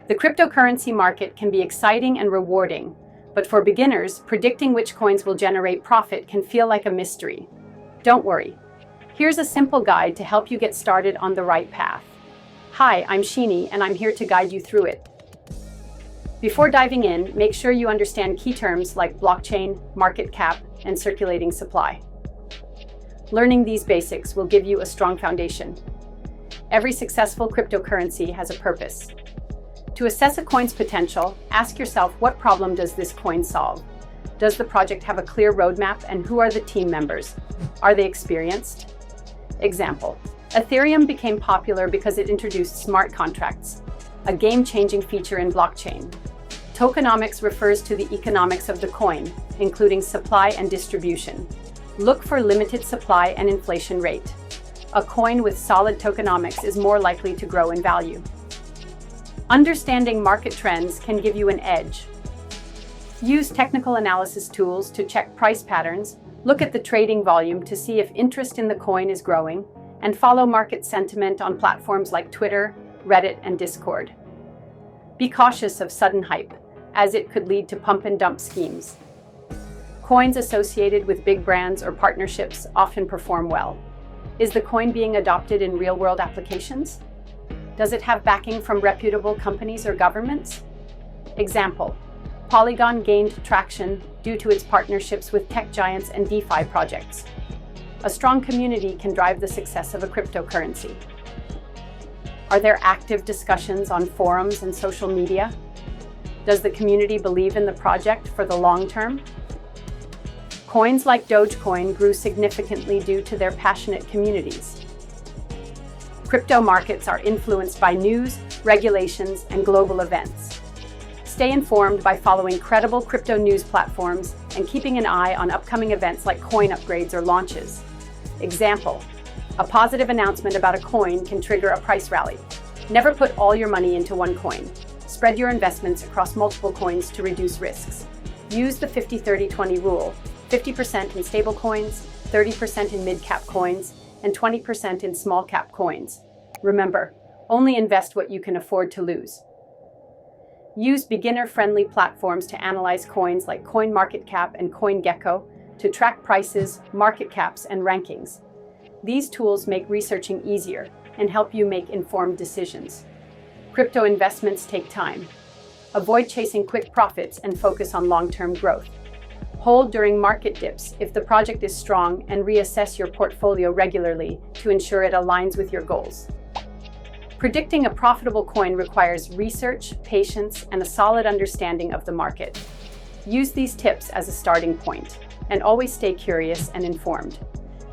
The cryptocurrency market can be exciting and rewarding, but for beginners, predicting which coins will generate profit can feel like a mystery. Don't worry. Here's a simple guide to help you get started on the right path. Hi, I'm Sheeny, and I'm here to guide you through it. Before diving in, make sure you understand key terms like blockchain, market cap, and circulating supply. Learning these basics will give you a strong foundation. Every successful cryptocurrency has a purpose. To assess a coin's potential, ask yourself, what problem does this coin solve? Does the project have a clear roadmap, and who are the team members? Are they experienced? Example: Ethereum became popular because it introduced smart contracts, a game-changing feature in blockchain. Tokenomics refers to the economics of the coin, including supply and distribution. Look for limited supply and inflation rate. A coin with solid tokenomics is more likely to grow in value. Understanding market trends can give you an edge. Use technical analysis tools to check price patterns, look at the trading volume to see if interest in the coin is growing, and follow market sentiment on platforms like Twitter, Reddit, and Discord. Be cautious of sudden hype, as it could lead to pump and dump schemes. Coins associated with big brands or partnerships often perform well. Is the coin being adopted in real-world applications? Does it have backing from reputable companies or governments? Example: Polygon gained traction due to its partnerships with tech giants and DeFi projects. A strong community can drive the success of a cryptocurrency. Are there active discussions on forums and social media? Does the community believe in the project for the long term? Coins like Dogecoin grew significantly due to their passionate communities. Crypto markets are influenced by news, regulations, and global events. Stay informed by following credible crypto news platforms and keeping an eye on upcoming events like coin upgrades or launches. Example: a positive announcement about a coin can trigger a price rally. Never put all your money into one coin. Spread your investments across multiple coins to reduce risks. Use the 50-30-20 rule: 50% in stable coins, 30% in mid-cap coins, and 20% in small-cap coins. Remember, only invest what you can afford to lose. Use beginner-friendly platforms to analyze coins like CoinMarketCap and CoinGecko to track prices, market caps, and rankings. These tools make researching easier and help you make informed decisions. Crypto investments take time. Avoid chasing quick profits and focus on long-term growth. Hold during market dips if the project is strong, and reassess your portfolio regularly to ensure it aligns with your goals. Predicting a profitable coin requires research, patience, and a solid understanding of the market. Use these tips as a starting point, and always stay curious and informed.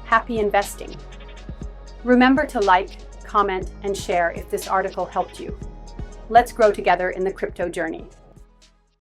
Happy investing! Remember to like, comment, and share if this article helped you. Let's grow together in the crypto journey.